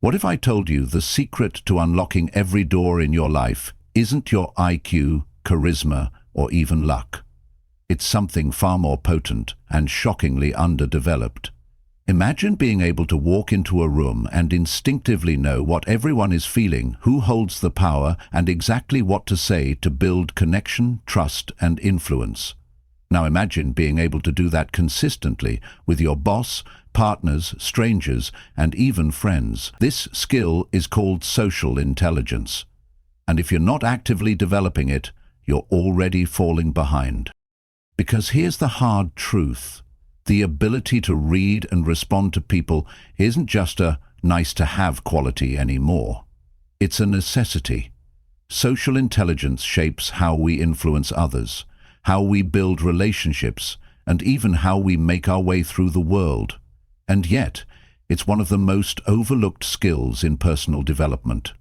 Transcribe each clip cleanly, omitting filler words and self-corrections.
What if I told you the secret to unlocking every door in your life isn't your IQ, charisma, or even luck? It's something far more potent and shockingly underdeveloped. Imagine being able to walk into a room and instinctively know what everyone is feeling, who holds the power, and exactly what to say to build connection, trust, and influence. Now imagine being able to do that consistently with your boss, partners, strangers, and even friends. This skill is called social intelligence. And if you're not actively developing it, you're already falling behind. Because here's the hard truth. The ability to read and respond to people isn't just a nice-to-have quality anymore. It's a necessity. Social intelligence shapes how we influence others, how we build relationships, and even how we make our way through the world. And yet, it's one of the most overlooked skills in personal development.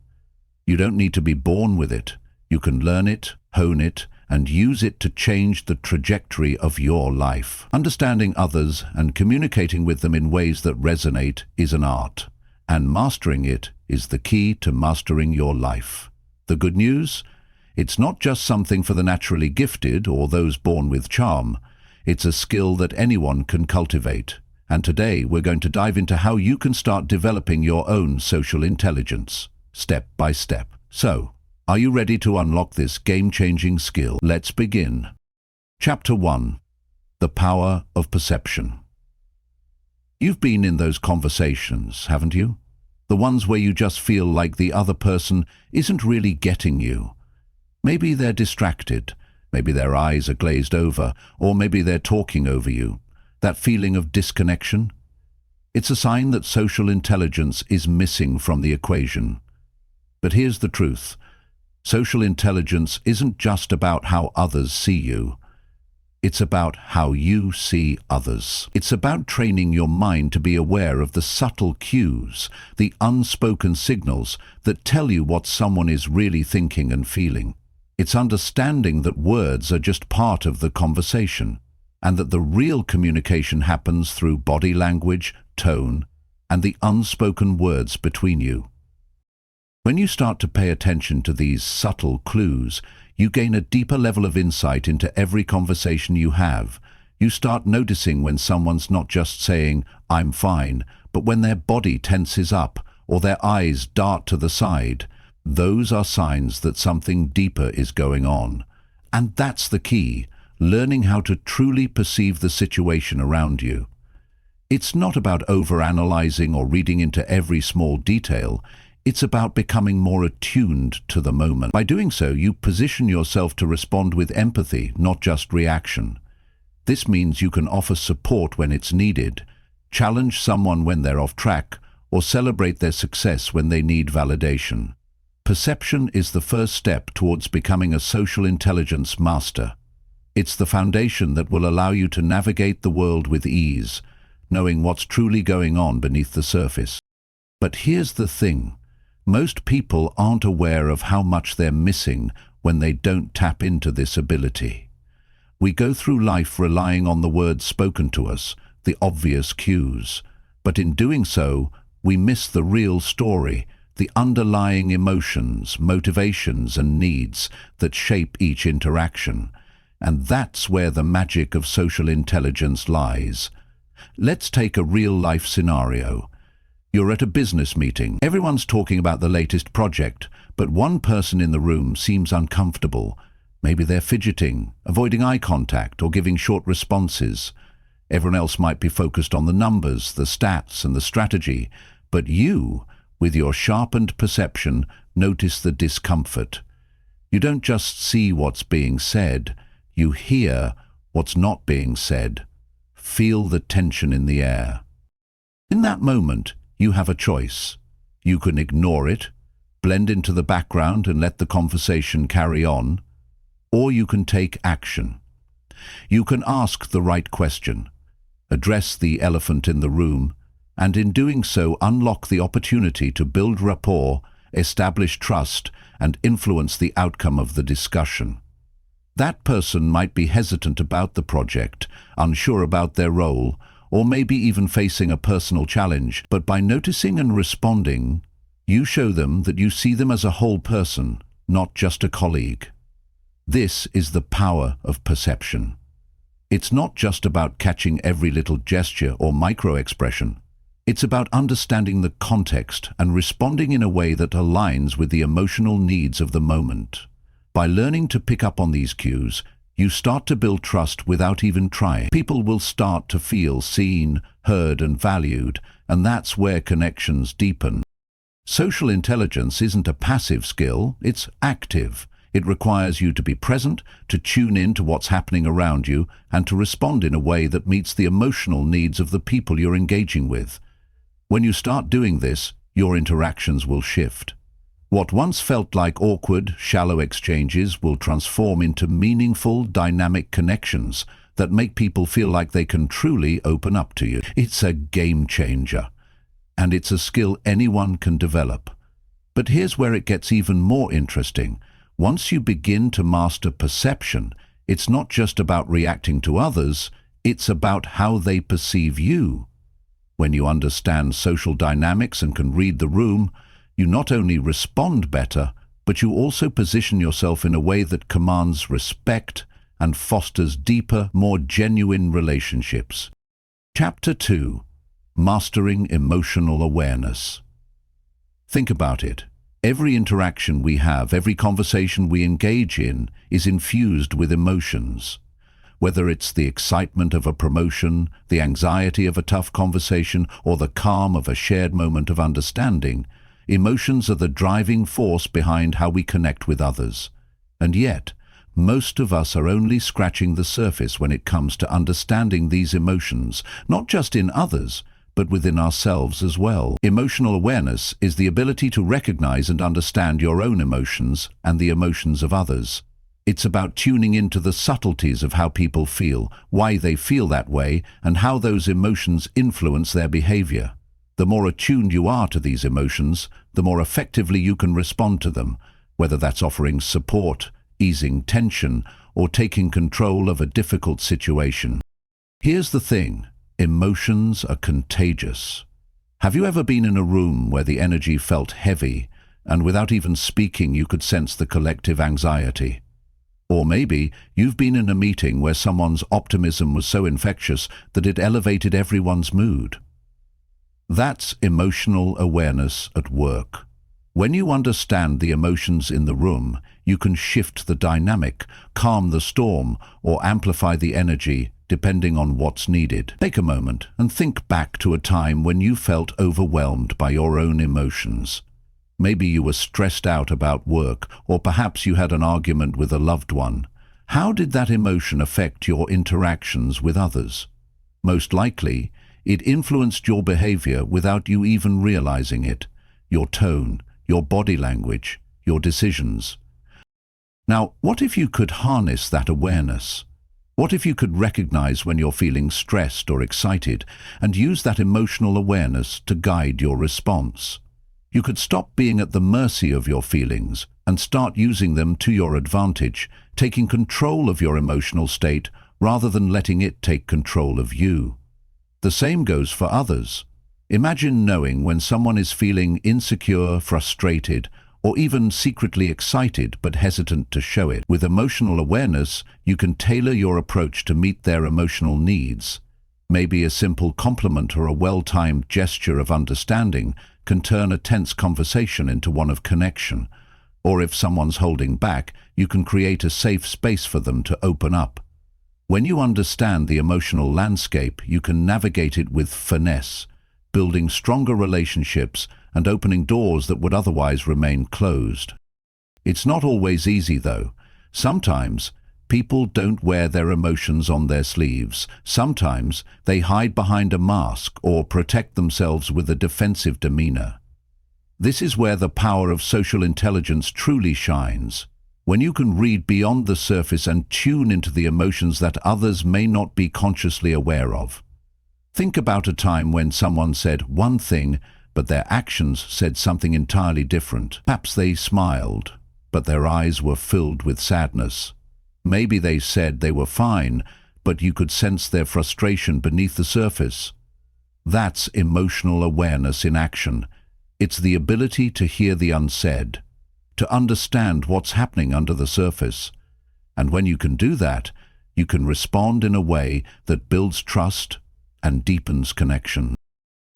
You don't need to be born with it. You can learn it, hone it, and use it to change the trajectory of your life. Understanding others and communicating with them in ways that resonate is an art, and mastering it is the key to mastering your life. The good news? It's not just something for the naturally gifted or those born with charm. It's a skill that anyone can cultivate. And today we're going to dive into how you can start developing your own social intelligence, step by step. So, are you ready to unlock this game-changing skill? Let's begin. Chapter 1. The Power of Perception. You've been in those conversations, haven't you? The ones where you just feel like the other person isn't really getting you. Maybe they're distracted, maybe their eyes are glazed over, or maybe they're talking over you. That feeling of disconnection? It's a sign that social intelligence is missing from the equation. But here's the truth. Social intelligence isn't just about how others see you. It's about how you see others. It's about training your mind to be aware of the subtle cues, the unspoken signals that tell you what someone is really thinking and feeling. It's understanding that words are just part of the conversation, and that the real communication happens through body language, tone, and the unspoken words between you. When you start to pay attention to these subtle clues, you gain a deeper level of insight into every conversation you have. You start noticing when someone's not just saying, "I'm fine," but when their body tenses up or their eyes dart to the side. Those are signs that something deeper is going on. And that's the key, learning how to truly perceive the situation around you. It's not about overanalyzing or reading into every small detail. It's about becoming more attuned to the moment. By doing so, you position yourself to respond with empathy, not just reaction. This means you can offer support when it's needed, challenge someone when they're off track, or celebrate their success when they need validation. Perception is the first step towards becoming a social intelligence master. It's the foundation that will allow you to navigate the world with ease, knowing what's truly going on beneath the surface. But here's the thing. Most people aren't aware of how much they're missing when they don't tap into this ability. We go through life relying on the words spoken to us, the obvious cues, but in doing so, we miss the real story, the underlying emotions, motivations, and needs that shape each interaction. And that's where the magic of social intelligence lies. Let's take a real-life scenario. You're at a business meeting. Everyone's talking about the latest project, but one person in the room seems uncomfortable. Maybe they're fidgeting, avoiding eye contact, or giving short responses. Everyone else might be focused on the numbers, the stats, and the strategy, but you, with your sharpened perception, notice the discomfort. You don't just see what's being said, you hear what's not being said. Feel the tension in the air. In that moment, you have a choice. You can ignore it, blend into the background and let the conversation carry on, or you can take action. You can ask the right question, address the elephant in the room, and in doing so unlock the opportunity to build rapport, establish trust, and influence the outcome of the discussion. That person might be hesitant about the project, unsure about their role, or maybe even facing a personal challenge, but by noticing and responding, You show them that you see them as a whole person, not just a colleague. This is the power of perception. It's not just about catching every little gesture or micro-expression. It's about understanding the context and responding in a way that aligns with the emotional needs of the moment. By learning to pick up on these cues, you start to build trust without even trying. People will start to feel seen, heard, and valued, and that's where connections deepen. Social intelligence isn't a passive skill, it's active. It requires you to be present, to tune in to what's happening around you, and to respond in a way that meets the emotional needs of the people you're engaging with. When you start doing this, your interactions will shift. What once felt like awkward, shallow exchanges will transform into meaningful, dynamic connections that make people feel like they can truly open up to you. It's a game changer, and it's a skill anyone can develop. But here's where it gets even more interesting. Once you begin to master perception, it's not just about reacting to others, it's about how they perceive you. When you understand social dynamics and can read the room, you not only respond better, but you also position yourself in a way that commands respect and fosters deeper, more genuine relationships. Chapter 2. Mastering Emotional Awareness. Think about it. Every interaction we have, every conversation we engage in, is infused with emotions. Whether it's the excitement of a promotion, the anxiety of a tough conversation, or the calm of a shared moment of understanding, emotions are the driving force behind how we connect with others. And yet, most of us are only scratching the surface when it comes to understanding these emotions, not just in others, but within ourselves as well. Emotional awareness is the ability to recognize and understand your own emotions and the emotions of others. It's about tuning into the subtleties of how people feel, why they feel that way, and how those emotions influence their behavior. The more attuned you are to these emotions, the more effectively you can respond to them, whether that's offering support, easing tension, or taking control of a difficult situation. Here's the thing, emotions are contagious. Have you ever been in a room where the energy felt heavy, and without even speaking you could sense the collective anxiety? Or maybe you've been in a meeting where someone's optimism was so infectious that it elevated everyone's mood. That's emotional awareness at work. When you understand the emotions in the room, you can shift the dynamic, calm the storm, or amplify the energy depending on what's needed. Take a moment and think back to a time when you felt overwhelmed by your own emotions. Maybe you were stressed out about work, or perhaps you had an argument with a loved one. How did that emotion affect your interactions with others? Most likely, it influenced your behavior without you even realizing it. Your tone, your body language, your decisions. Now, what if you could harness that awareness? What if you could recognize when you're feeling stressed or excited and use that emotional awareness to guide your response? You could stop being at the mercy of your feelings and start using them to your advantage, taking control of your emotional state rather than letting it take control of you. The same goes for others. Imagine knowing when someone is feeling insecure, frustrated, or even secretly excited but hesitant to show it. With emotional awareness, you can tailor your approach to meet their emotional needs. Maybe a simple compliment or a well-timed gesture of understanding can turn a tense conversation into one of connection. Or if someone's holding back, you can create a safe space for them to open up. When you understand the emotional landscape, you can navigate it with finesse, building stronger relationships and opening doors that would otherwise remain closed. It's not always easy, though. Sometimes people don't wear their emotions on their sleeves. Sometimes they hide behind a mask or protect themselves with a defensive demeanor. This is where the power of social intelligence truly shines. When you can read beyond the surface and tune into the emotions that others may not be consciously aware of. Think about a time when someone said one thing, but their actions said something entirely different. Perhaps they smiled, but their eyes were filled with sadness. Maybe they said they were fine, but you could sense their frustration beneath the surface. That's emotional awareness in action. It's the ability to hear the unsaid, to understand what's happening under the surface. And when you can do that, you can respond in a way that builds trust and deepens connection.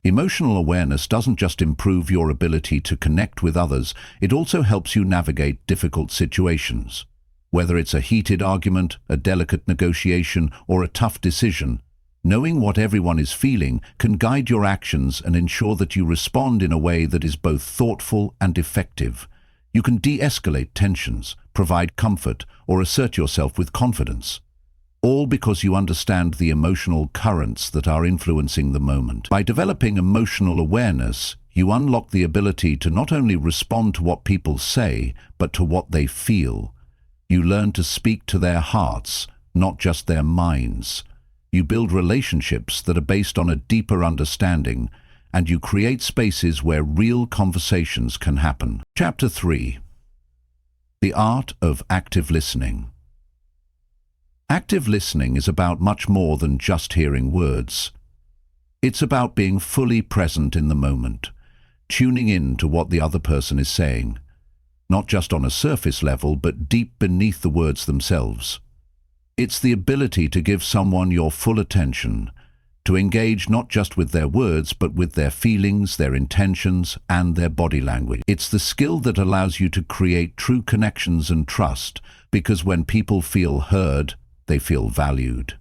Emotional awareness doesn't just improve your ability to connect with others, it also helps you navigate difficult situations. Whether it's a heated argument, a delicate negotiation, or a tough decision, knowing what everyone is feeling can guide your actions and ensure that you respond in a way that is both thoughtful and effective. You can de-escalate tensions, provide comfort, or assert yourself with confidence, all because you understand the emotional currents that are influencing the moment. By developing emotional awareness, you unlock the ability to not only respond to what people say, but to what they feel. You learn to speak to their hearts, not just their minds. You build relationships that are based on a deeper understanding, and you create spaces where real conversations can happen. Chapter 3. The Art of Active Listening. Active listening is about much more than just hearing words. It's about being fully present in the moment, tuning in to what the other person is saying, not just on a surface level, but deep beneath the words themselves. It's the ability to give someone your full attention, to engage not just with their words, but with their feelings, their intentions, and their body language. It's the skill that allows you to create true connections and trust, because when people feel heard, they feel valued.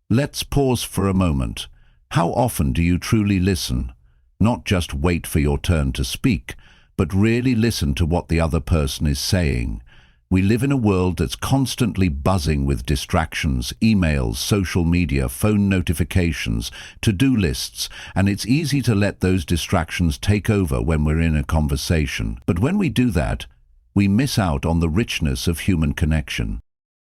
Let's pause for a moment. How often do you truly listen? Not just wait for your turn to speak, but really listen to what the other person is saying. We live in a world that's constantly buzzing with distractions, emails, social media, phone notifications, to-do lists, and it's easy to let those distractions take over when we're in a conversation. But when we do that, we miss out on the richness of human connection.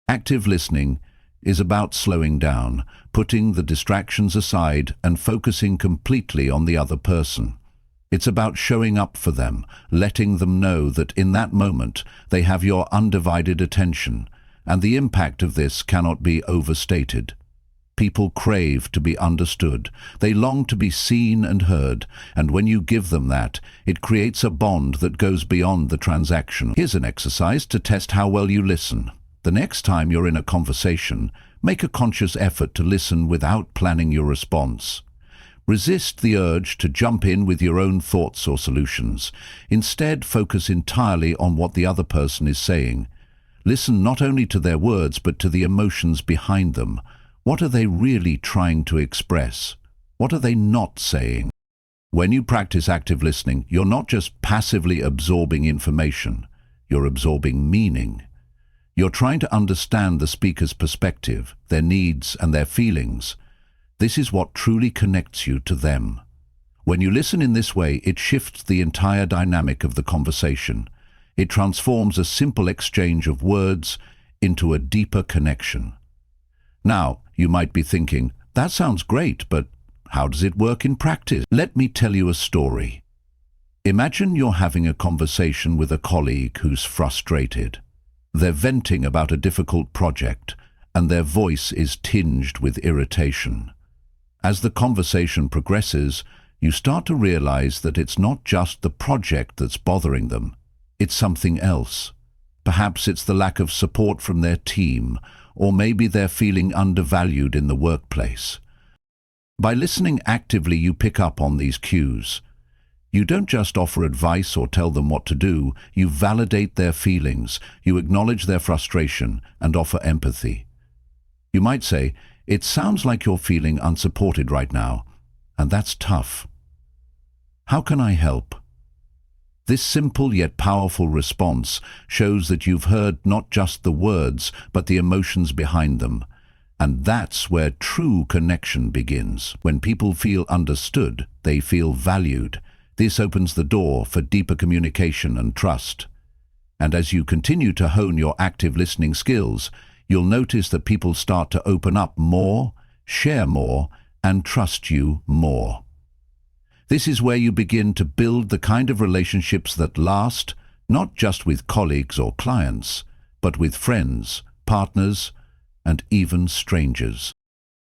Active listening is about slowing down, putting the distractions aside and focusing completely on the other person. It's about showing up for them, letting them know that in that moment they have your undivided attention, and the impact of this cannot be overstated. People crave to be understood. They long to be seen and heard, and when you give them that, it creates a bond that goes beyond the transaction. Here's an exercise to test how well you listen. The next time you're in a conversation, make a conscious effort to listen without planning your response. Resist the urge to jump in with your own thoughts or solutions. Instead, focus entirely on what the other person is saying. Listen not only to their words, but to the emotions behind them. What are they really trying to express? What are they not saying? When you practice active listening, you're not just passively absorbing information, you're absorbing meaning. You're trying to understand the speaker's perspective, their needs, and their feelings. This is what truly connects you to them. When you listen in this way, it shifts the entire dynamic of the conversation. It transforms a simple exchange of words into a deeper connection. Now, you might be thinking, that sounds great, but how does it work in practice? Let me tell you a story. Imagine you're having a conversation with a colleague who's frustrated. They're venting about a difficult project, and their voice is tinged with irritation. As the conversation progresses, you start to realize that it's not just the project that's bothering them, it's something else. Perhaps it's the lack of support from their team, or maybe they're feeling undervalued in the workplace. By listening actively, you pick up on these cues. You don't just offer advice or tell them what to do, you validate their feelings, you acknowledge their frustration, and offer empathy. You might say, "It sounds like you're feeling unsupported right now, and that's tough. How can I help?" This simple yet powerful response shows that you've heard not just the words, but the emotions behind them. And that's where true connection begins. When people feel understood, they feel valued. This opens the door for deeper communication and trust. And as you continue to hone your active listening skills, you'll notice that people start to open up more, share more, and trust you more. This is where you begin to build the kind of relationships that last, not just with colleagues or clients, but with friends, partners, and even strangers.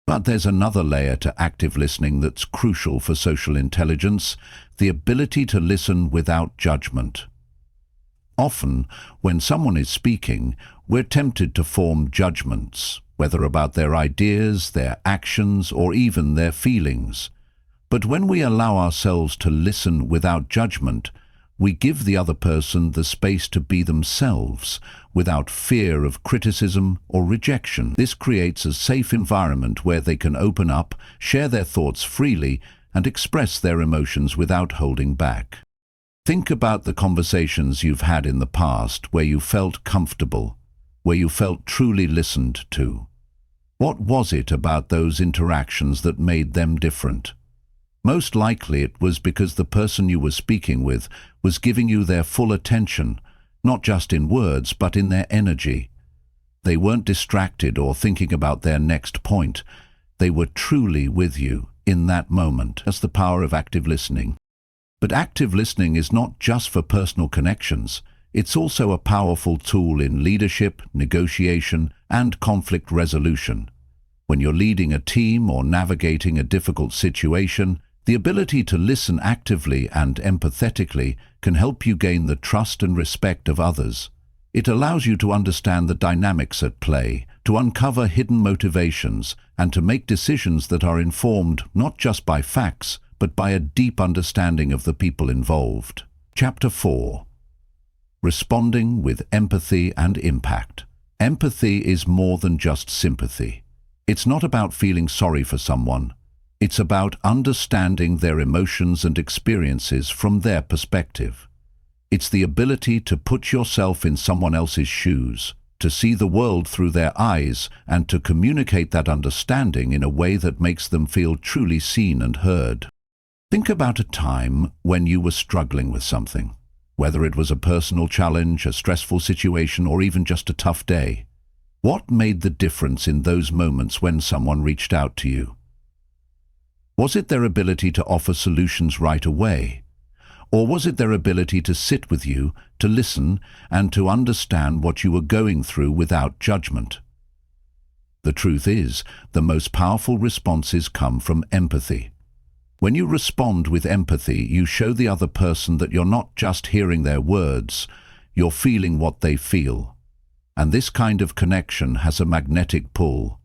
But there's another layer to active listening that's crucial for social intelligence: the ability to listen without judgment. Often, when someone is speaking, we're tempted to form judgments, whether about their ideas, their actions, or even their feelings. But when we allow ourselves to listen without judgment, we give the other person the space to be themselves, without fear of criticism or rejection. This creates a safe environment where they can open up, share their thoughts freely, and express their emotions without holding back. Think about the conversations you've had in the past where you felt comfortable, where you felt truly listened to. What was it about those interactions that made them different? Most likely it was because the person you were speaking with was giving you their full attention, not just in words, but in their energy. They weren't distracted or thinking about their next point. They were truly with you in that moment. That's the power of active listening. But active listening is not just for personal connections. It's also a powerful tool in leadership, negotiation, and conflict resolution. When you're leading a team or navigating a difficult situation, the ability to listen actively and empathetically can help you gain the trust and respect of others. It allows you to understand the dynamics at play, to uncover hidden motivations, and to make decisions that are informed not just by facts, but by a deep understanding of the people involved. Chapter 4. Responding with empathy and impact. Empathy is more than just sympathy. It's not about feeling sorry for someone. It's about understanding their emotions and experiences from their perspective. It's the ability to put yourself in someone else's shoes, to see the world through their eyes, and to communicate that understanding in a way that makes them feel truly seen and heard. Think about a time when you were struggling with something, whether it was a personal challenge, a stressful situation, or even just a tough day. What made the difference in those moments when someone reached out to you? Was it their ability to offer solutions right away? Or was it their ability to sit with you, to listen, and to understand what you were going through without judgment? The truth is, the most powerful responses come from empathy. When you respond with empathy, you show the other person that you're not just hearing their words, you're feeling what they feel. And this kind of connection has a magnetic pull.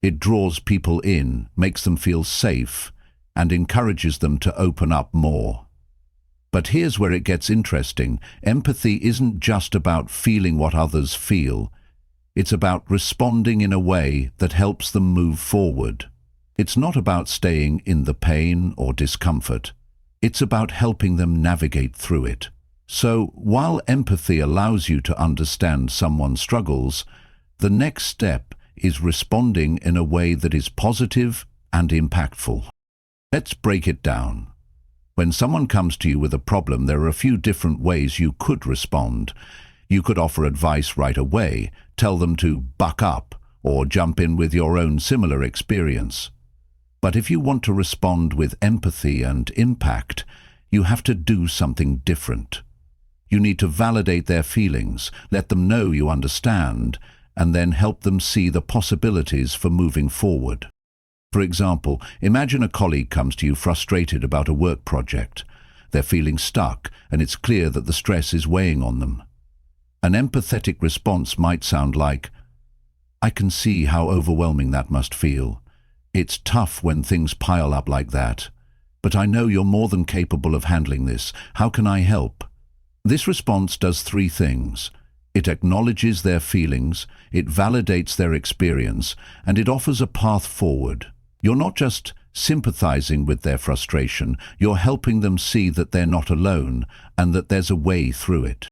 It draws people in, makes them feel safe, and encourages them to open up more. But here's where it gets interesting. Empathy isn't just about feeling what others feel. It's about responding in a way that helps them move forward. It's not about staying in the pain or discomfort. It's about helping them navigate through it. So, while empathy allows you to understand someone's struggles, the next step is responding in a way that is positive and impactful. Let's break it down. When someone comes to you with a problem, there are a few different ways you could respond. You could offer advice right away, tell them to buck up, or jump in with your own similar experience. But if you want to respond with empathy and impact, you have to do something different. You need to validate their feelings, let them know you understand, and then help them see the possibilities for moving forward. For example, imagine a colleague comes to you frustrated about a work project. They're feeling stuck, and it's clear that the stress is weighing on them. An empathetic response might sound like, "I can see how overwhelming that must feel. It's tough when things pile up like that. But I know you're more than capable of handling this. How can I help?" This response does three things. It acknowledges their feelings, it validates their experience, and it offers a path forward. You're not just sympathizing with their frustration, you're helping them see that they're not alone and that there's a way through it.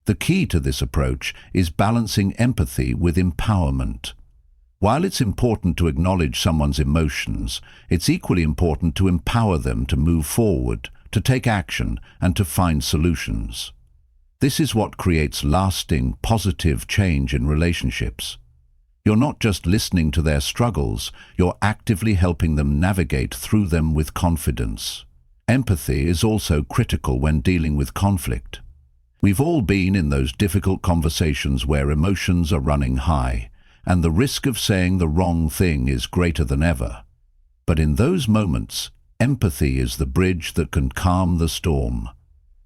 The key to this approach is balancing empathy with empowerment. While it's important to acknowledge someone's emotions, it's equally important to empower them to move forward, to take action, and to find solutions. This is what creates lasting, positive change in relationships. You're not just listening to their struggles, you're actively helping them navigate through them with confidence. Empathy is also critical when dealing with conflict. We've all been in those difficult conversations where emotions are running high. and the risk of saying the wrong thing is greater than ever. But in those moments, empathy is the bridge that can calm the storm.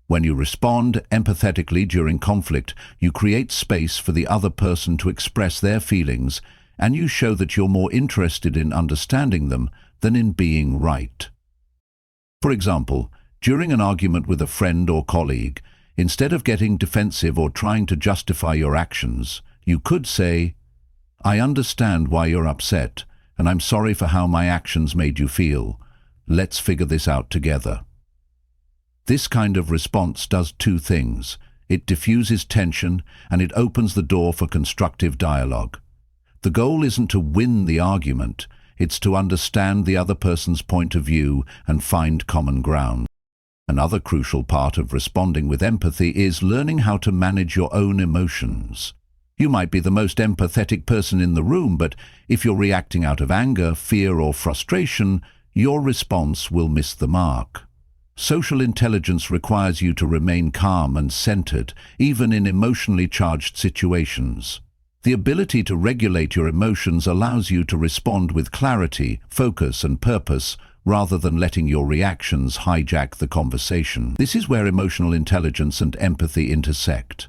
When you respond empathetically during conflict, you create space for the other person to express their feelings, and you show that you're more interested in understanding them than in being right. For example, during an argument with a friend or colleague, instead of getting defensive or trying to justify your actions, you could say, "I understand why you're upset, and I'm sorry for how my actions made you feel. Let's figure this out together." This kind of response does two things. It diffuses tension, and it opens the door for constructive dialogue. The goal isn't to win the argument, it's to understand the other person's point of view and find common ground. Another crucial part of responding with empathy is learning how to manage your own emotions. You might be the most empathetic person in the room, but if you're reacting out of anger, fear, or frustration, your response will miss the mark. Social intelligence requires you to remain calm and centered, even in emotionally charged situations. The ability to regulate your emotions allows you to respond with clarity, focus, and purpose, rather than letting your reactions hijack the conversation. This is where emotional intelligence and empathy intersect.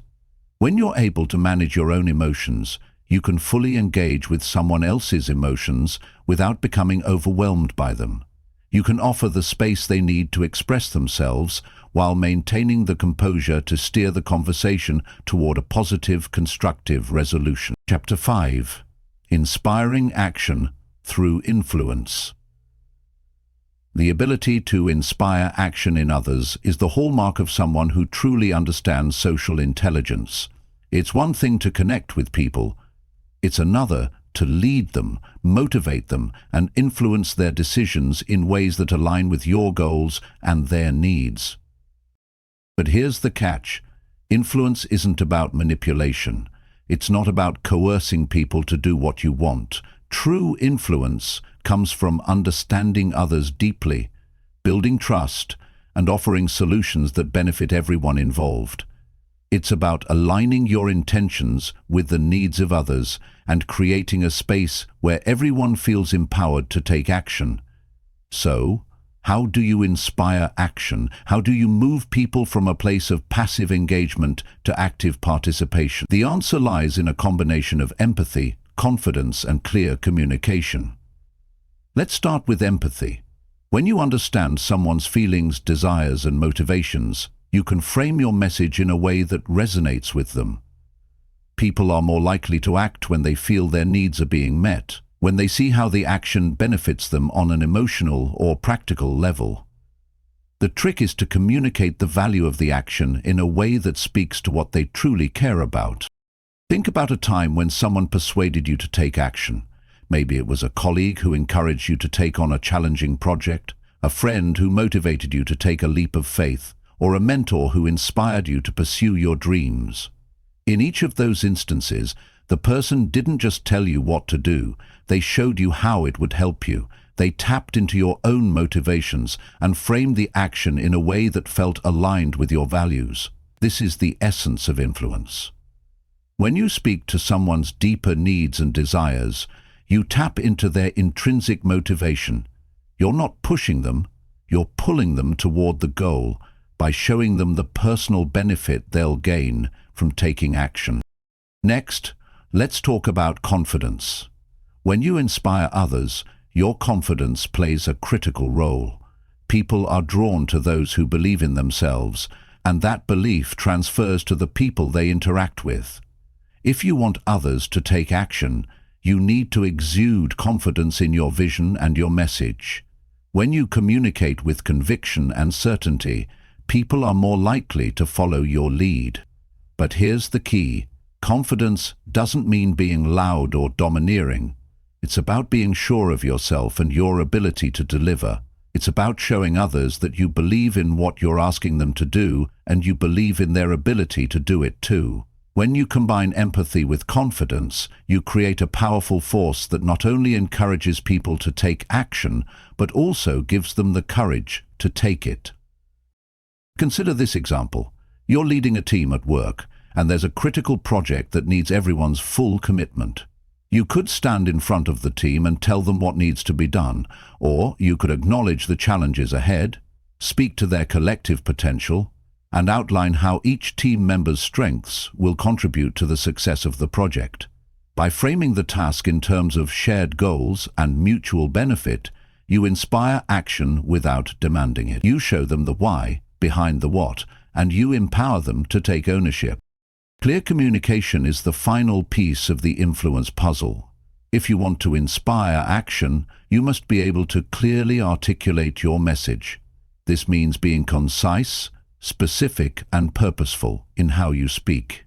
When you're able to manage your own emotions, you can fully engage with someone else's emotions without becoming overwhelmed by them. You can offer the space they need to express themselves while maintaining the composure to steer the conversation toward a positive, constructive resolution. Chapter 5. Inspiring Action Through Influence. The ability to inspire action in others is the hallmark of someone who truly understands social intelligence. It's one thing to connect with people. It's another to lead them, motivate them, and influence their decisions in ways that align with your goals and their needs. But here's the catch. Influence isn't about manipulation. It's not about coercing people to do what you want. True influence comes from understanding others deeply, building trust, and offering solutions that benefit everyone involved. It's about aligning your intentions with the needs of others and creating a space where everyone feels empowered to take action. So, how do you inspire action? How do you move people from a place of passive engagement to active participation? The answer lies in a combination of empathy, confidence, and clear communication. Let's start with empathy. When you understand someone's feelings, desires, and motivations, you can frame your message in a way that resonates with them. People are more likely to act when they feel their needs are being met, when they see how the action benefits them on an emotional or practical level. The trick is to communicate the value of the action in a way that speaks to what they truly care about. Think about a time when someone persuaded you to take action. Maybe it was a colleague who encouraged you to take on a challenging project, a friend who motivated you to take a leap of faith, or a mentor who inspired you to pursue your dreams. In each of those instances, the person didn't just tell you what to do, they showed you how it would help you. They tapped into your own motivations and framed the action in a way that felt aligned with your values. This is the essence of influence. When you speak to someone's deeper needs and desires, you tap into their intrinsic motivation. You're not pushing them, you're pulling them toward the goal by showing them the personal benefit they'll gain from taking action. Next, let's talk about confidence. When you inspire others, your confidence plays a critical role. People are drawn to those who believe in themselves, and that belief transfers to the people they interact with. If you want others to take action, you need to exude confidence in your vision and your message. When you communicate with conviction and certainty, people are more likely to follow your lead. But here's the key. Confidence doesn't mean being loud or domineering. It's about being sure of yourself and your ability to deliver. It's about showing others that you believe in what you're asking them to do and you believe in their ability to do it too. When you combine empathy with confidence, you create a powerful force that not only encourages people to take action, but also gives them the courage to take it. Consider this example. You're leading a team at work, and there's a critical project that needs everyone's full commitment. You could stand in front of the team and tell them what needs to be done, or you could acknowledge the challenges ahead, speak to their collective potential, and outline how each team member's strengths will contribute to the success of the project. By framing the task in terms of shared goals and mutual benefit, you inspire action without demanding it. You show them the why behind the what, and you empower them to take ownership. Clear communication is the final piece of the influence puzzle. If you want to inspire action, you must be able to clearly articulate your message. This means being concise, specific, and purposeful in how you speak.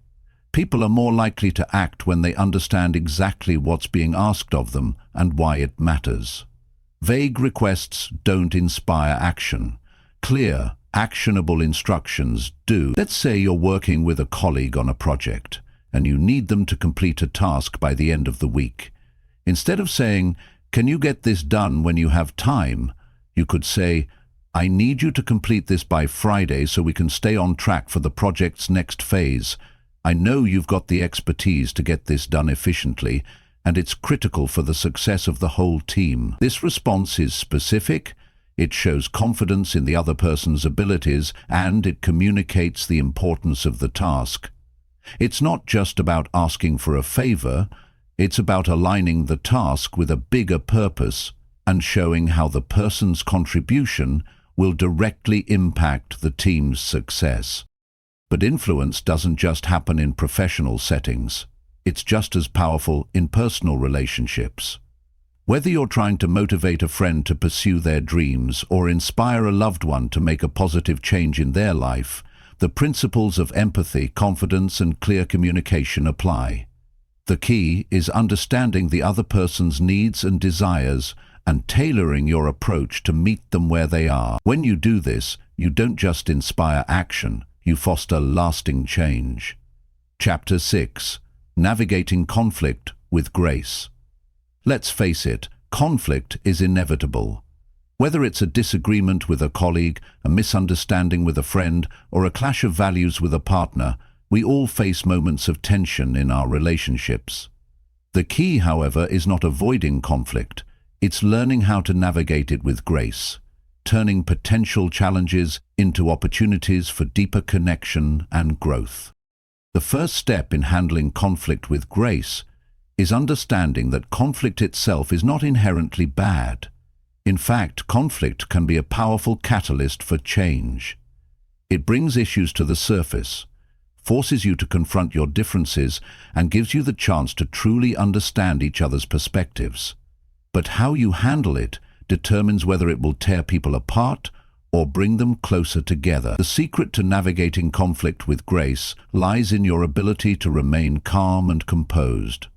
People are more likely to act when they understand exactly what's being asked of them and why it matters. Vague requests don't inspire action. Clear, actionable instructions do. Let's say you're working with a colleague on a project, and you need them to complete a task by the end of the week. Instead of saying, "Can you get this done when you have time?" you could say, "I need you to complete this by Friday so we can stay on track for the project's next phase. I know you've got the expertise to get this done efficiently, and it's critical for the success of the whole team." This response is specific, it shows confidence in the other person's abilities, and it communicates the importance of the task. It's not just about asking for a favor, it's about aligning the task with a bigger purpose and showing how the person's contribution will directly impact the team's success. But influence doesn't just happen in professional settings. It's just as powerful in personal relationships. Whether you're trying to motivate a friend to pursue their dreams or inspire a loved one to make a positive change in their life, the principles of empathy, confidence, and clear communication apply. The key is understanding the other person's needs and desires and tailoring your approach to meet them where they are. When you do this, you don't just inspire action, you foster lasting change. Chapter 6. Navigating Conflict with Grace. Let's face it, conflict is inevitable. Whether it's a disagreement with a colleague, a misunderstanding with a friend, or a clash of values with a partner, we all face moments of tension in our relationships. The key, however, is not avoiding conflict. It's learning how to navigate it with grace, turning potential challenges into opportunities for deeper connection and growth. The first step in handling conflict with grace is understanding that conflict itself is not inherently bad. In fact, conflict can be a powerful catalyst for change. It brings issues to the surface, forces you to confront your differences, and gives you the chance to truly understand each other's perspectives. But how you handle it determines whether it will tear people apart or bring them closer together. The secret to navigating conflict with grace lies in your ability to remain calm and composed.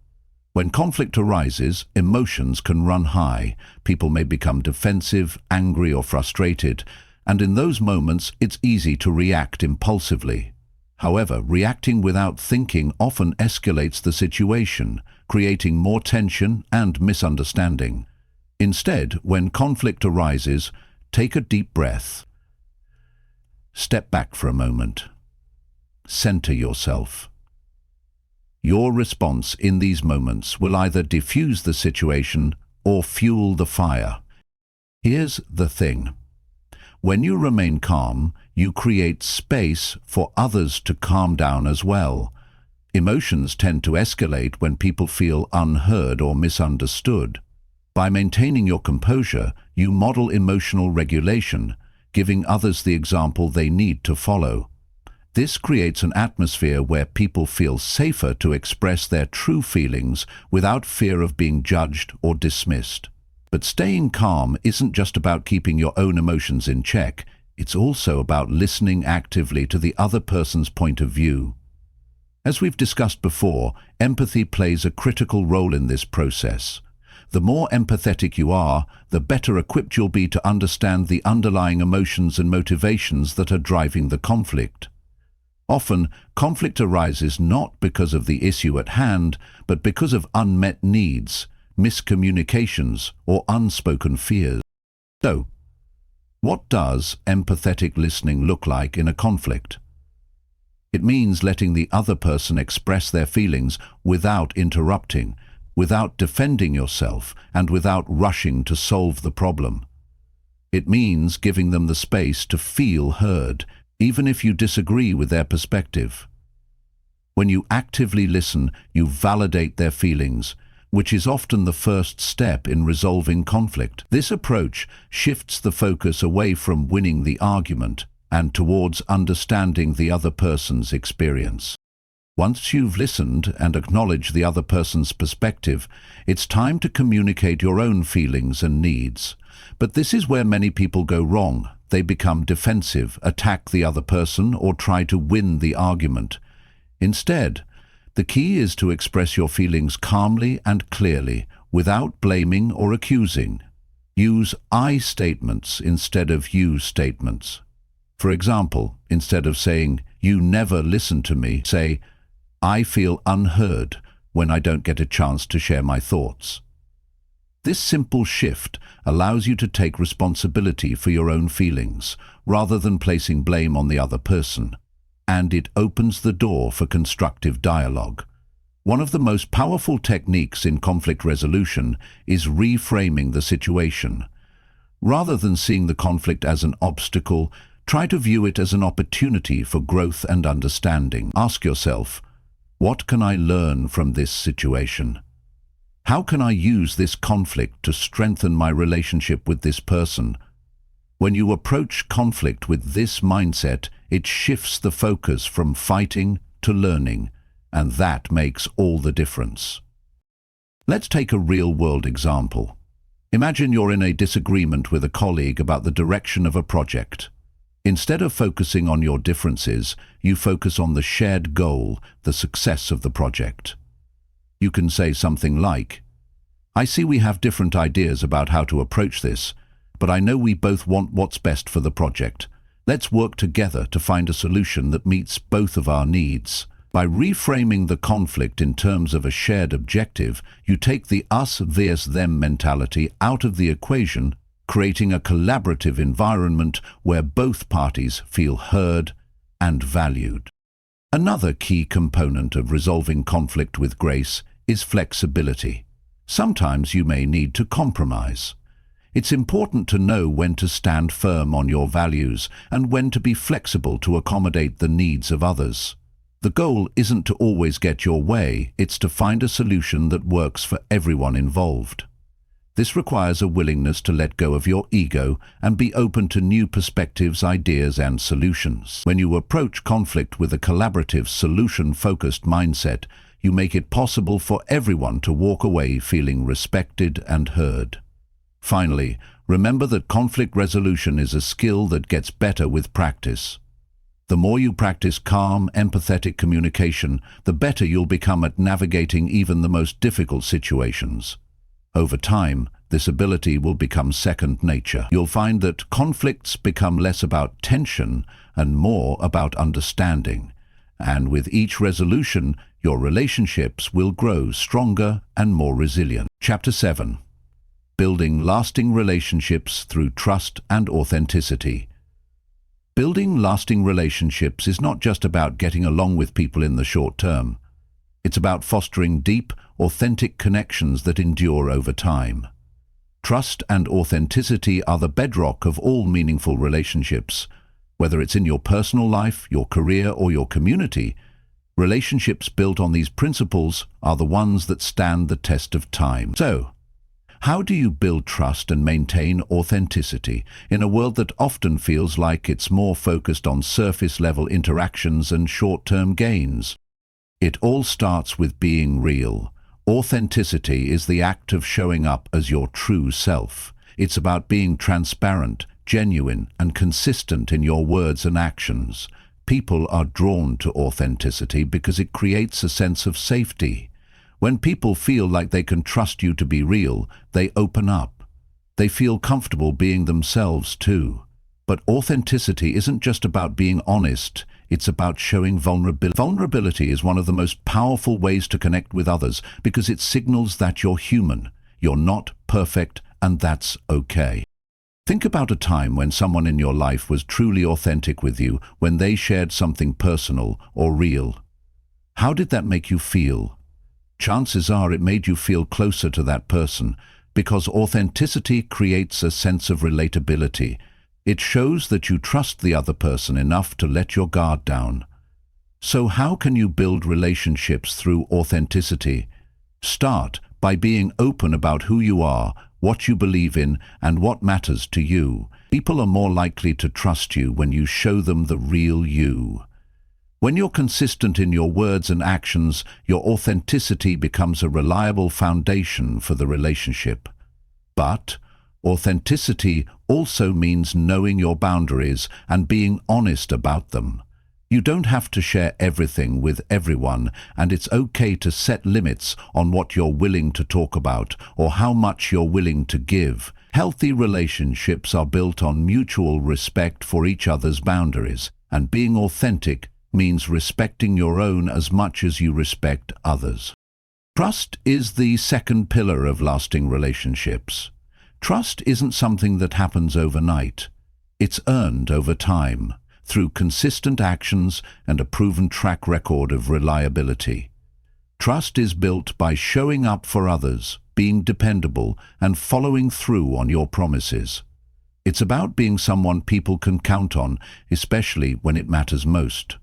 When conflict arises, emotions can run high. People may become defensive, angry, or frustrated, and in those moments it's easy to react impulsively. However, reacting without thinking often escalates the situation, creating more tension and misunderstanding. Instead, when conflict arises, take a deep breath. Step back for a moment. Center yourself. Your response in these moments will either diffuse the situation or fuel the fire. Here's the thing. When you remain calm, you create space for others to calm down as well. Emotions tend to escalate when people feel unheard or misunderstood. By maintaining your composure, you model emotional regulation, giving others the example they need to follow. This creates an atmosphere where people feel safer to express their true feelings without fear of being judged or dismissed. But staying calm isn't just about keeping your own emotions in check, it's also about listening actively to the other person's point of view. As we've discussed before, empathy plays a critical role in this process. The more empathetic you are, the better equipped you'll be to understand the underlying emotions and motivations that are driving the conflict. Often, conflict arises not because of the issue at hand, but because of unmet needs, miscommunications, or unspoken fears. So, what does empathetic listening look like in a conflict? It means letting the other person express their feelings without interrupting. without defending yourself and without rushing to solve the problem. It means giving them the space to feel heard, even if you disagree with their perspective. When you actively listen, you validate their feelings, which is often the first step in resolving conflict. This approach shifts the focus away from winning the argument and towards understanding the other person's experience. Once you've listened and acknowledged the other person's perspective, it's time to communicate your own feelings and needs. But this is where many people go wrong. They become defensive, attack the other person, or try to win the argument. Instead, the key is to express your feelings calmly and clearly, without blaming or accusing. Use I statements instead of you statements. For example, instead of saying, "You never listen to me," say, "I feel unheard when I don't get a chance to share my thoughts." This simple shift allows you to take responsibility for your own feelings, rather than placing blame on the other person. And it opens the door for constructive dialogue. One of the most powerful techniques in conflict resolution is reframing the situation. Rather than seeing the conflict as an obstacle, try to view it as an opportunity for growth and understanding. Ask yourself, what can I learn from this situation? How can I use this conflict to strengthen my relationship with this person? When you approach conflict with this mindset, it shifts the focus from fighting to learning, and that makes all the difference. Let's take a real-world example. Imagine you're in a disagreement with a colleague about the direction of a project. Instead of focusing on your differences, you focus on the shared goal, the success of the project. You can say something like, "I see we have different ideas about how to approach this, but I know we both want what's best for the project. Let's work together to find a solution that meets both of our needs." By reframing the conflict in terms of a shared objective, you take the us versus them mentality out of the equation, creating a collaborative environment where both parties feel heard and valued. Another key component of resolving conflict with grace is flexibility. Sometimes you may need to compromise. It's important to know when to stand firm on your values and when to be flexible to accommodate the needs of others. The goal isn't to always get your way, it's to find a solution that works for everyone involved. This requires a willingness to let go of your ego and be open to new perspectives, ideas, and solutions. When you approach conflict with a collaborative, solution-focused mindset, you make it possible for everyone to walk away feeling respected and heard. Finally, remember that conflict resolution is a skill that gets better with practice. The more you practice calm, empathetic communication, the better you'll become at navigating even the most difficult situations. Over time, this ability will become second nature. You'll find that conflicts become less about tension and more about understanding. And with each resolution, your relationships will grow stronger and more resilient. Chapter 7. Building lasting relationships through trust and authenticity. Building lasting relationships is not just about getting along with people in the short term. It's about fostering deep, authentic connections that endure over time. Trust and authenticity are the bedrock of all meaningful relationships. Whether it's in your personal life, your career, or your community, relationships built on these principles are the ones that stand the test of time. So, how do you build trust and maintain authenticity in a world that often feels like it's more focused on surface-level interactions and short-term gains? It all starts with being real. Authenticity is the act of showing up as your true self. It's about being transparent, genuine, and consistent in your words and actions. People are drawn to authenticity because it creates a sense of safety. When people feel like they can trust you to be real, they open up. They feel comfortable being themselves too. But authenticity isn't just about being honest, it's about showing vulnerability. Vulnerability is one of the most powerful ways to connect with others because it signals that you're human, you're not perfect, and that's okay. Think about a time when someone in your life was truly authentic with you, when they shared something personal or real. How did that make you feel? chances are it made you feel closer to that person, because authenticity creates a sense of relatability. It shows that you trust the other person enough to let your guard down. So how can you build relationships through authenticity? Start by being open about who you are, what you believe in, and what matters to you. People are more likely to trust you when you show them the real you. When you're consistent in your words and actions, your authenticity becomes a reliable foundation for the relationship. But authenticity also means knowing your boundaries and being honest about them. You don't have to share everything with everyone, and it's okay to set limits on what you're willing to talk about or how much you're willing to give. Healthy relationships are built on mutual respect for each other's boundaries, and being authentic means respecting your own as much as you respect others. Trust is the second pillar of lasting relationships. Trust isn't something that happens overnight. It's earned over time, through consistent actions and a proven track record of reliability. Trust is built by showing up for others, being dependable, and following through on your promises. It's about being someone people can count on, especially when it matters most.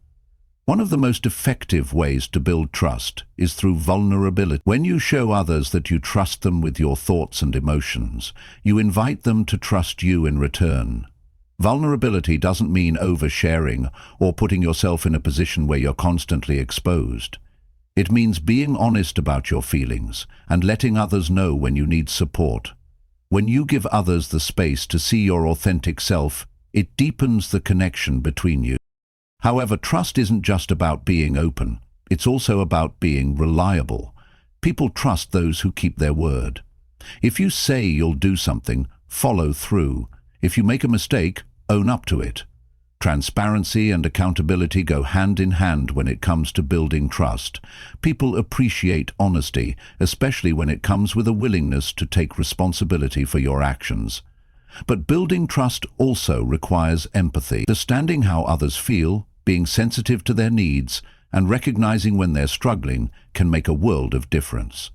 One of the most effective ways to build trust is through vulnerability. When you show others that you trust them with your thoughts and emotions, you invite them to trust you in return. Vulnerability doesn't mean oversharing or putting yourself in a position where you're constantly exposed. It means being honest about your feelings and letting others know when you need support. When you give others the space to see your authentic self, it deepens the connection between you. However, trust isn't just about being open. It's also about being reliable. People trust those who keep their word. If you say you'll do something, follow through. If you make a mistake, own up to it. Transparency and accountability go hand in hand when it comes to building trust. People appreciate honesty, especially when it comes with a willingness to take responsibility for your actions. But building trust also requires empathy. Understanding how others feel, being sensitive to their needs, and recognizing when they're struggling can make a world of difference.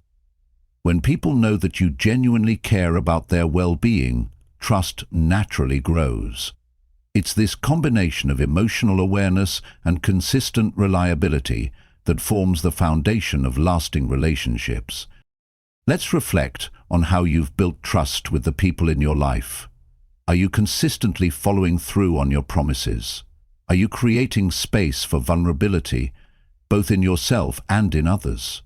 When people know that you genuinely care about their well-being, trust naturally grows. It's this combination of emotional awareness and consistent reliability that forms the foundation of lasting relationships. Let's reflect on how you've built trust with the people in your life. Are you consistently following through on your promises? Are you creating space for vulnerability, both in yourself and in others?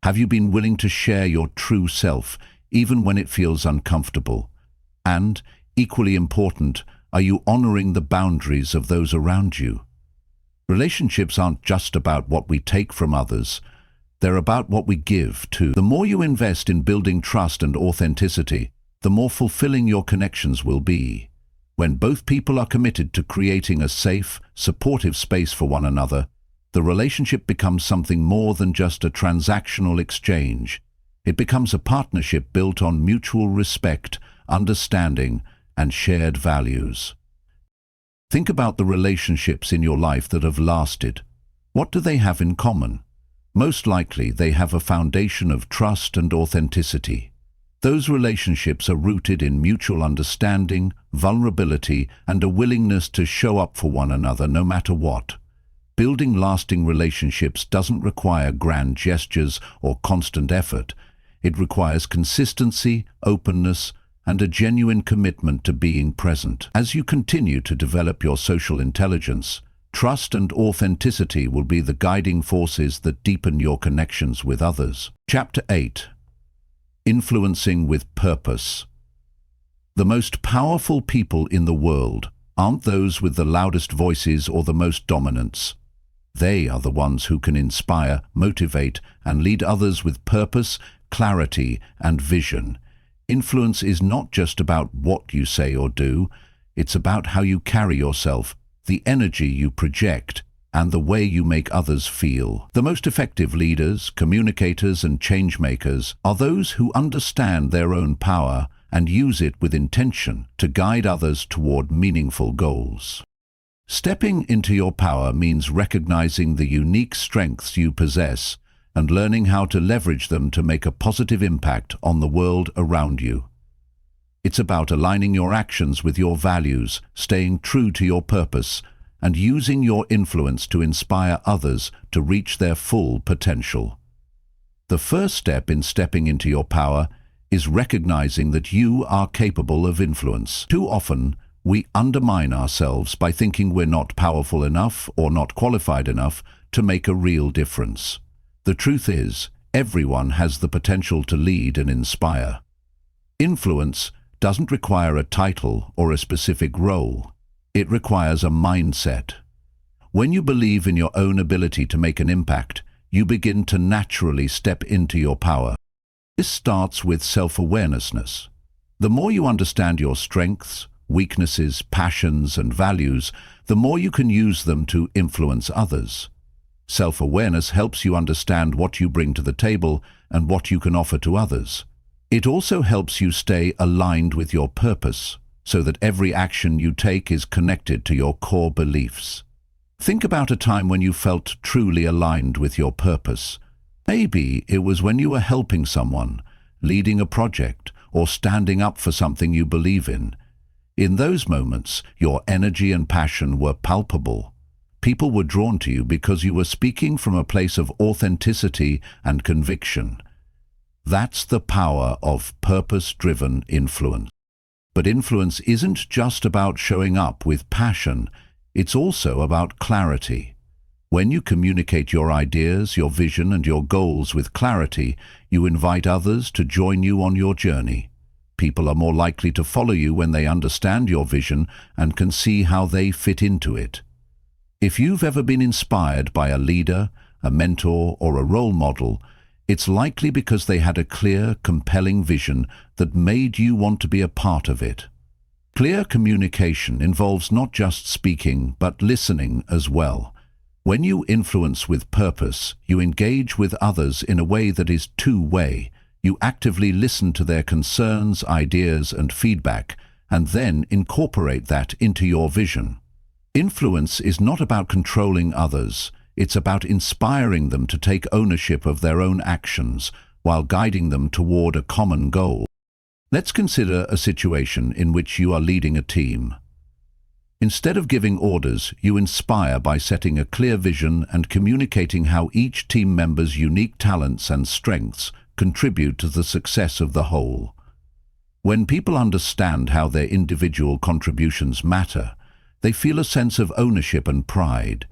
Have you been willing to share your true self, even when it feels uncomfortable? And, equally important, are you honoring the boundaries of those around you? Relationships aren't just about what we take from others. They're about what we give too. The more you invest in building trust and authenticity, the more fulfilling your connections will be. When both people are committed to creating a safe, supportive space for one another, the relationship becomes something more than just a transactional exchange. It becomes a partnership built on mutual respect, understanding, and shared values. Think about the relationships in your life that have lasted. What do they have in common? Most likely, they have a foundation of trust and authenticity. Those relationships are rooted in mutual understanding, vulnerability, and a willingness to show up for one another no matter what. Building lasting relationships doesn't require grand gestures or constant effort. It requires consistency, openness, and a genuine commitment to being present. As you continue to develop your social intelligence, trust and authenticity will be the guiding forces that deepen your connections with others. Chapter 8. Influencing with Purpose. The most powerful people in the world aren't those with the loudest voices or the most dominance. They are the ones who can inspire, motivate, and lead others with purpose, clarity, and vision. Influence is not just about what you say or do, it's about how you carry yourself, the energy you project, and the way you make others feel. The most effective leaders, communicators, and change-makers are those who understand their own power and use it with intention to guide others toward meaningful goals. Stepping into your power means recognizing the unique strengths you possess and learning how to leverage them to make a positive impact on the world around you. It's about aligning your actions with your values, staying true to your purpose, and using your influence to inspire others to reach their full potential. The first step in stepping into your power is recognizing that you are capable of influence. Too often, we undermine ourselves by thinking we're not powerful enough or not qualified enough to make a real difference. The truth is, everyone has the potential to lead and inspire. Influence doesn't require a title or a specific role. It requires a mindset. When you believe in your own ability to make an impact, you begin to naturally step into your power. This starts with self-awareness. The more you understand your strengths, weaknesses, passions, and values, the more you can use them to influence others. Self-awareness helps you understand what you bring to the table and what you can offer to others. It also helps you stay aligned with your purpose, so that every action you take is connected to your core beliefs. Think about a time when you felt truly aligned with your purpose. Maybe it was when you were helping someone, leading a project, or standing up for something you believe in. In those moments, your energy and passion were palpable. People were drawn to you because you were speaking from a place of authenticity and conviction. That's the power of purpose-driven influence. But influence isn't just about showing up with passion, it's also about clarity. When you communicate your ideas, your vision, and your goals with clarity, you invite others to join you on your journey. People are more likely to follow you when they understand your vision and can see how they fit into it. If you've ever been inspired by a leader, a mentor, or a role model, it's likely because they had a clear, compelling vision that made you want to be a part of it. Clear communication involves not just speaking, but listening as well. When you influence with purpose, you engage with others in a way that is two-way. You actively listen to their concerns, ideas, and feedback, and then incorporate that into your vision. Influence is not about controlling others. It's about inspiring them to take ownership of their own actions while guiding them toward a common goal. Let's consider a situation in which you are leading a team. Instead of giving orders, you inspire by setting a clear vision and communicating how each team member's unique talents and strengths contribute to the success of the whole. When people understand how their individual contributions matter, they feel a sense of ownership and pride.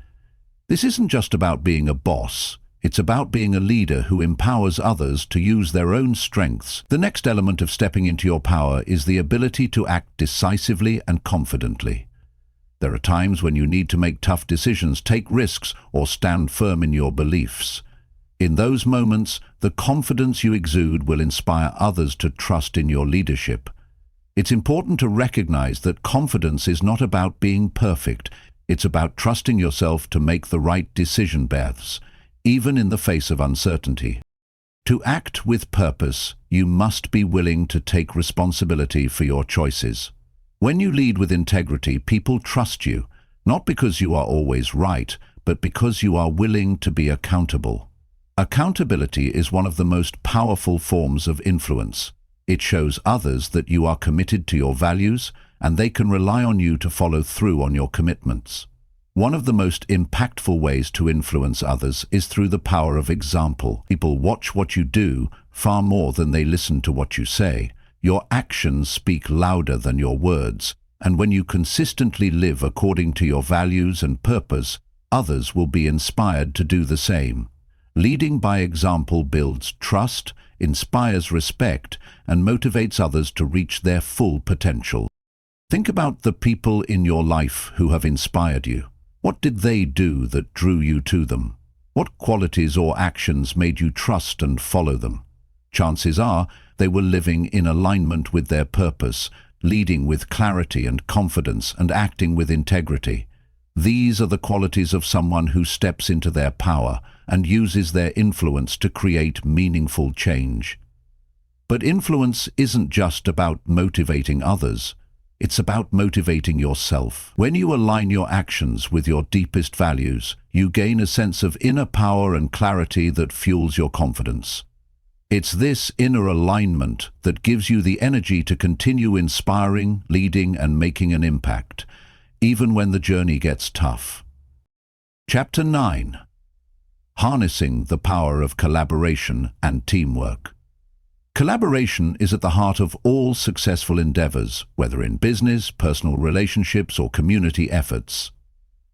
This isn't just about being a boss, it's about being a leader who empowers others to use their own strengths. The next element of stepping into your power is the ability to act decisively and confidently. There are times when you need to make tough decisions, take risks, or stand firm in your beliefs. In those moments, the confidence you exude will inspire others to trust in your leadership. It's important to recognize that confidence is not about being perfect. It's about trusting yourself to make the right decision paths, even in the face of uncertainty. To act with purpose, you must be willing to take responsibility for your choices. When you lead with integrity, people trust you, not because you are always right, but because you are willing to be accountable. Accountability is one of the most powerful forms of influence. It shows others that you are committed to your values, and they can rely on you to follow through on your commitments. One of the most impactful ways to influence others is through the power of example. People watch what you do far more than they listen to what you say. Your actions speak louder than your words, and when you consistently live according to your values and purpose, others will be inspired to do the same. Leading by example builds trust, inspires respect, and motivates others to reach their full potential. Think about the people in your life who have inspired you. What did they do that drew you to them? What qualities or actions made you trust and follow them? Chances are they were living in alignment with their purpose, leading with clarity and confidence, and acting with integrity. These are the qualities of someone who steps into their power and uses their influence to create meaningful change. But influence isn't just about motivating others. It's about motivating yourself. When you align your actions with your deepest values, you gain a sense of inner power and clarity that fuels your confidence. It's this inner alignment that gives you the energy to continue inspiring, leading, and making an impact, even when the journey gets tough. Chapter 9. Harnessing the power of collaboration and teamwork. Collaboration is at the heart of all successful endeavors, whether in business, personal relationships, or community efforts.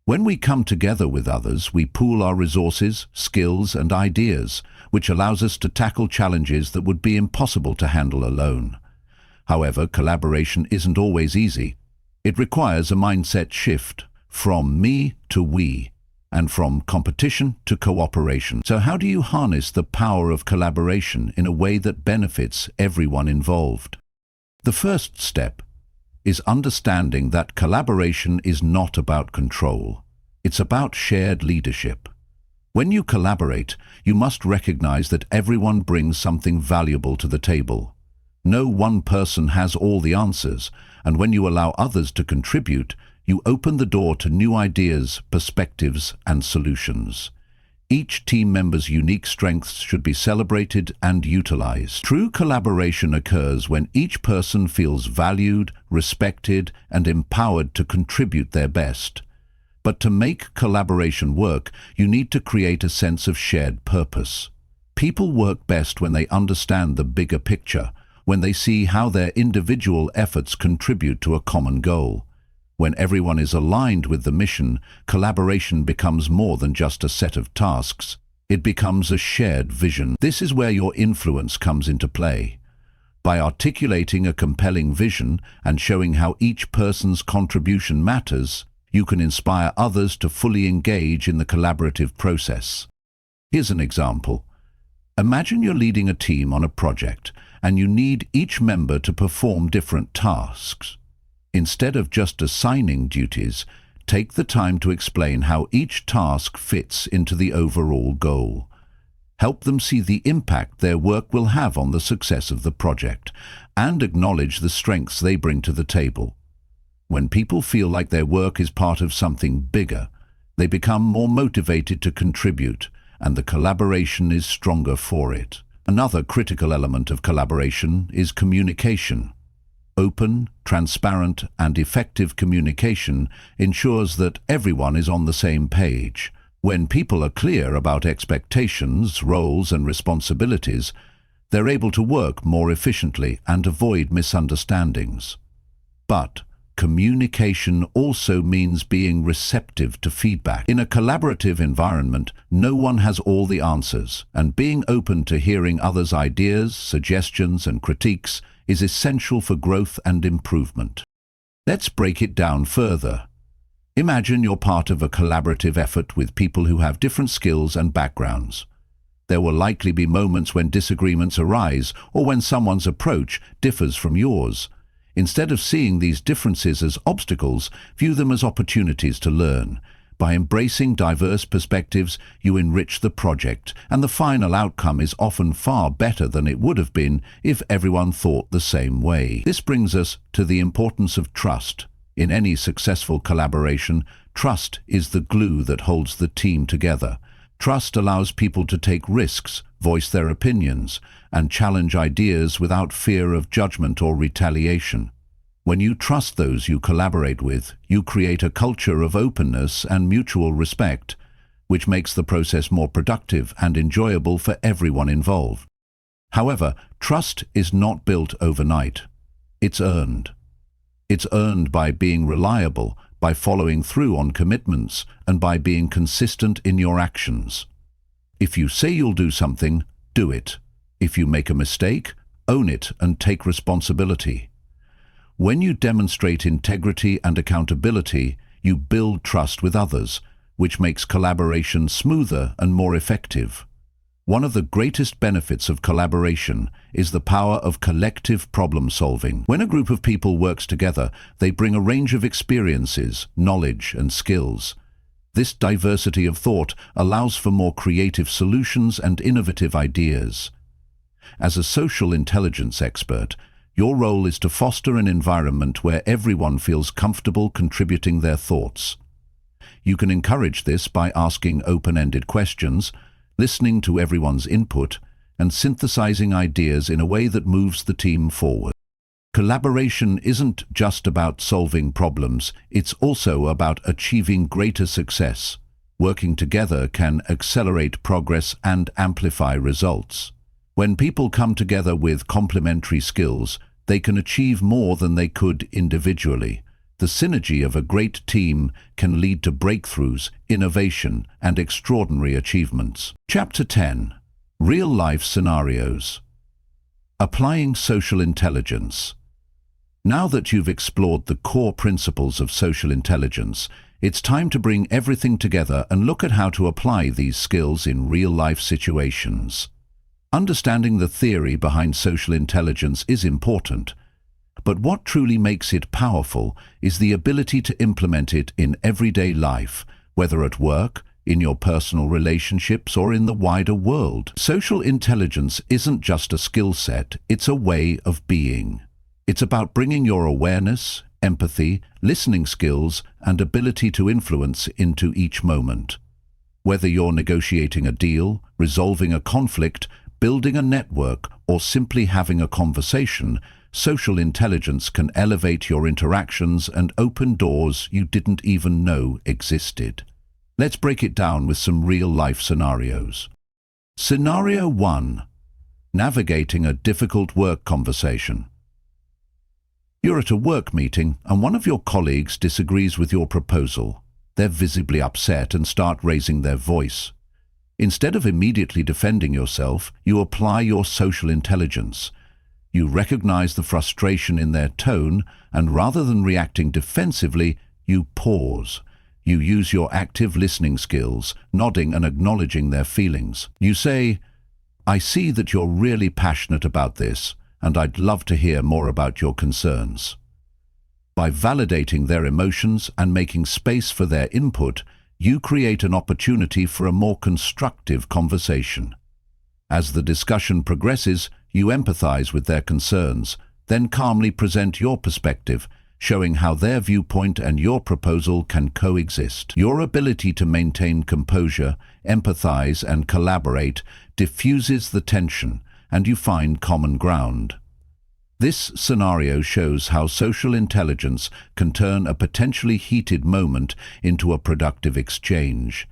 When we come together with others, we pool our resources, skills, and ideas, which allows us to tackle challenges that would be impossible to handle alone. However, collaboration isn't always easy. It requires a mindset shift from me to we, and from competition to cooperation. So how do you harness the power of collaboration in a way that benefits everyone involved? The first step is understanding that collaboration is not about control. It's about shared leadership. When you collaborate, you must recognize that everyone brings something valuable to the table. No one person has all the answers, and when you allow others to contribute, you open the door to new ideas, perspectives, and solutions. Each team member's unique strengths should be celebrated and utilized. True collaboration occurs when each person feels valued, respected, and empowered to contribute their best. But to make collaboration work, you need to create a sense of shared purpose. People work best when they understand the bigger picture, when they see how their individual efforts contribute to a common goal. When everyone is aligned with the mission, collaboration becomes more than just a set of tasks. It becomes a shared vision. This is where your influence comes into play. By articulating a compelling vision and showing how each person's contribution matters, you can inspire others to fully engage in the collaborative process. Here's an example. Imagine you're leading a team on a project, and you need each member to perform different tasks. Instead of just assigning duties, take the time to explain how each task fits into the overall goal. Help them see the impact their work will have on the success of the project, and acknowledge the strengths they bring to the table. When people feel like their work is part of something bigger, they become more motivated to contribute, and the collaboration is stronger for it. Another critical element of collaboration is communication. Open, transparent, and effective communication ensures that everyone is on the same page. When people are clear about expectations, roles, and responsibilities, they're able to work more efficiently and avoid misunderstandings. But communication also means being receptive to feedback. In a collaborative environment, no one has all the answers, and being open to hearing others' ideas, suggestions, and critiques is essential for growth and improvement. Let's break it down further. Imagine you're part of a collaborative effort with people who have different skills and backgrounds. There will likely be moments when disagreements arise or when someone's approach differs from yours. Instead of seeing these differences as obstacles, view them as opportunities to learn. By embracing diverse perspectives, you enrich the project, and the final outcome is often far better than it would have been if everyone thought the same way. This brings us to the importance of trust. In any successful collaboration, trust is the glue that holds the team together. Trust allows people to take risks, voice their opinions, and challenge ideas without fear of judgment or retaliation. When you trust those you collaborate with, you create a culture of openness and mutual respect, which makes the process more productive and enjoyable for everyone involved. However, trust is not built overnight. It's earned. It's earned by being reliable, by following through on commitments, and by being consistent in your actions. If you say you'll do something, do it. If you make a mistake, own it and take responsibility. When you demonstrate integrity and accountability, you build trust with others, which makes collaboration smoother and more effective. One of the greatest benefits of collaboration is the power of collective problem solving. When a group of people works together, they bring a range of experiences, knowledge, and skills. This diversity of thought allows for more creative solutions and innovative ideas. As a social intelligence expert, Your role is to foster an environment where everyone feels comfortable contributing their thoughts. You can encourage this by asking open-ended questions, listening to everyone's input, and synthesizing ideas in a way that moves the team forward. Collaboration isn't just about solving problems, it's also about achieving greater success. Working together can accelerate progress and amplify results. When people come together with complementary skills, they can achieve more than they could individually. The synergy of a great team can lead to breakthroughs, innovation, and extraordinary achievements. Chapter 10. Real-life scenarios. Applying social intelligence. Now that you've explored the core principles of social intelligence, it's time to bring everything together and look at how to apply these skills in real-life situations. Understanding the theory behind social intelligence is important, but what truly makes it powerful is the ability to implement it in everyday life, whether at work, in your personal relationships, or in the wider world. Social intelligence isn't just a skill set, it's a way of being. It's about bringing your awareness, empathy, listening skills, and ability to influence into each moment. Whether you're negotiating a deal, resolving a conflict, building a network, or simply having a conversation, social intelligence can elevate your interactions and open doors you didn't even know existed. Let's break it down with some real-life scenarios. Scenario 1. Navigating a difficult work conversation. You're at a work meeting and one of your colleagues disagrees with your proposal. They're visibly upset and start raising their voice. Instead of immediately defending yourself, you apply your social intelligence. You recognize the frustration in their tone, and rather than reacting defensively, you pause. You use your active listening skills, nodding and acknowledging their feelings. You say, "I see that you're really passionate about this, and I'd love to hear more about your concerns." By validating their emotions and making space for their input, you create an opportunity for a more constructive conversation. As the discussion progresses, you empathize with their concerns, then calmly present your perspective, showing how their viewpoint and your proposal can coexist. Your ability to maintain composure, empathize, and collaborate diffuses the tension, and you find common ground. This scenario shows how social intelligence can turn a potentially heated moment into a productive exchange.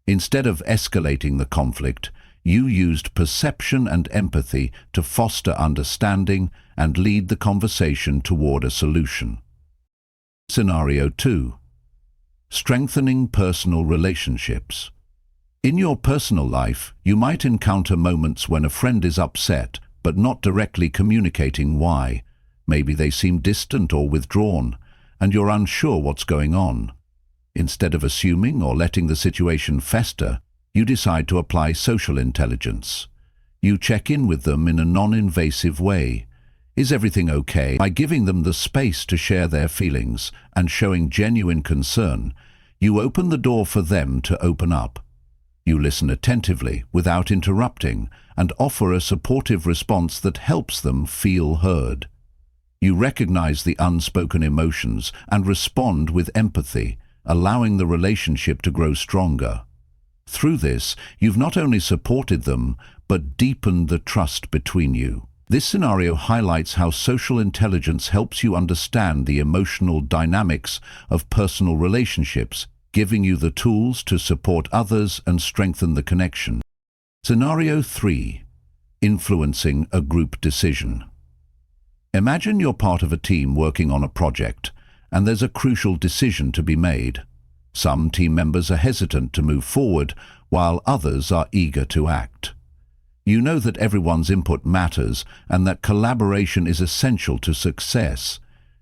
Instead of escalating the conflict, you used perception and empathy to foster understanding and lead the conversation toward a solution. Scenario 2. Strengthening personal relationships. In your personal life, you might encounter moments when a friend is upset, but not directly communicating why. Maybe they seem distant or withdrawn, and you're unsure what's going on. Instead of assuming or letting the situation fester, you decide to apply social intelligence. You check in with them in a non-invasive way. Is everything okay? By giving them the space to share their feelings and showing genuine concern, you open the door for them to open up. You listen attentively, without interrupting, and offer a supportive response that helps them feel heard. You recognize the unspoken emotions and respond with empathy, allowing the relationship to grow stronger. Through this, you've not only supported them, but deepened the trust between you. This scenario highlights how social intelligence helps you understand the emotional dynamics of personal relationships, giving you the tools to support others and strengthen the connection. Scenario 3. Influencing a group decision. Imagine you're part of a team working on a project, and there's a crucial decision to be made. Some team members are hesitant to move forward, while others are eager to act. You know that everyone's input matters and that collaboration is essential to success.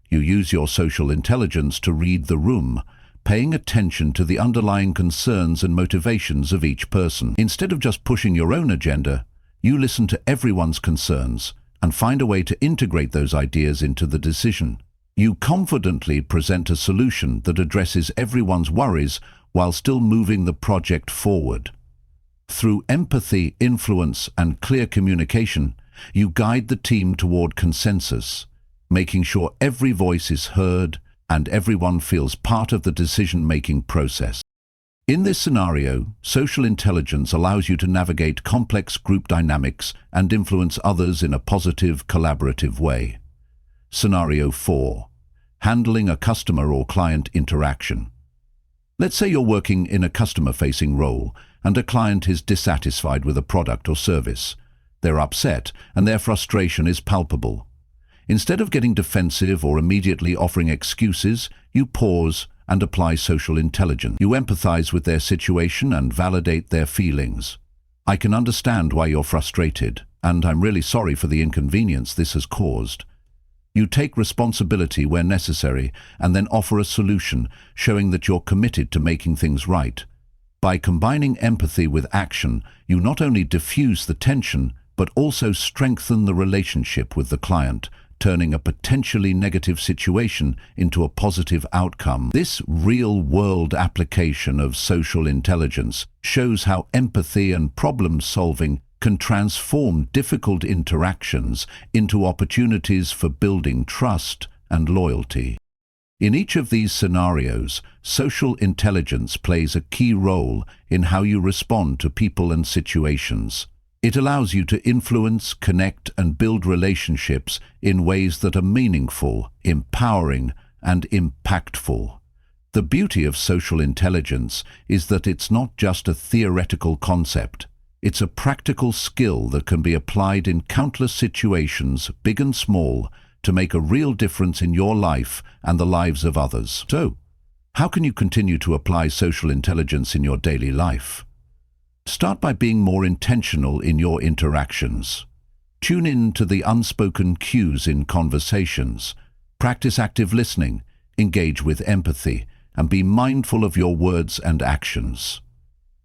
You use your social intelligence to read the room, paying attention to the underlying concerns and motivations of each person. Instead of just pushing your own agenda, you listen to everyone's concerns and find a way to integrate those ideas into the decision. You confidently present a solution that addresses everyone's worries while still moving the project forward. Through empathy, influence, and clear communication, You guide the team toward consensus, making sure every voice is heard and everyone feels part of the decision-making process. In this scenario, social intelligence allows you to navigate complex group dynamics and influence others in a positive, collaborative way. Scenario 4. Handling a customer or client interaction. Let's say you're working in a customer-facing role and a client is dissatisfied with a product or service. They're upset and their frustration is palpable. Instead of getting defensive or immediately offering excuses, you pause and apply social intelligence. You empathize with their situation and validate their feelings. I can understand why you're frustrated, and I'm really sorry for the inconvenience this has caused. You take responsibility where necessary and then offer a solution, showing that you're committed to making things right. By combining empathy with action, you not only diffuse the tension, but also strengthen the relationship with the client, turning a potentially negative situation into a positive outcome. This real-world application of social intelligence shows how empathy and problem-solving can transform difficult interactions into opportunities for building trust and loyalty. In each of these scenarios, social intelligence plays a key role in how you respond to people and situations. It allows you to influence, connect, and build relationships in ways that are meaningful, empowering, and impactful. The beauty of social intelligence is that it's not just a theoretical concept. It's a practical skill that can be applied in countless situations, big and small, to make a real difference in your life and the lives of others. So, how can you continue to apply social intelligence in your daily life? Start by being more intentional in your interactions. Tune in to the unspoken cues in conversations. Practice active listening, engage with empathy, and be mindful of your words and actions.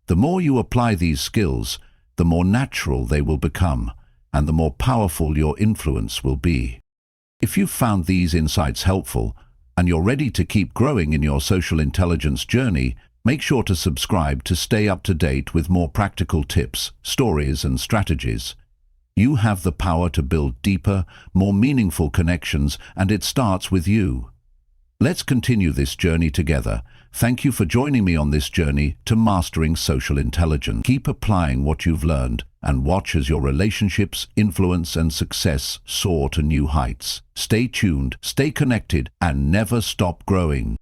The more you apply these skills, the more natural they will become, and the more powerful your influence will be. If you've found these insights helpful, and you're ready to keep growing in your social intelligence journey, make sure to subscribe to stay up to date with more practical tips, stories, and strategies. You have the power to build deeper, more meaningful connections, and it starts with you. Let's continue this journey together. Thank you for joining me on this journey to mastering social intelligence. Keep applying what you've learned and watch as your relationships, influence, and success soar to new heights. Stay tuned, stay connected, and never stop growing.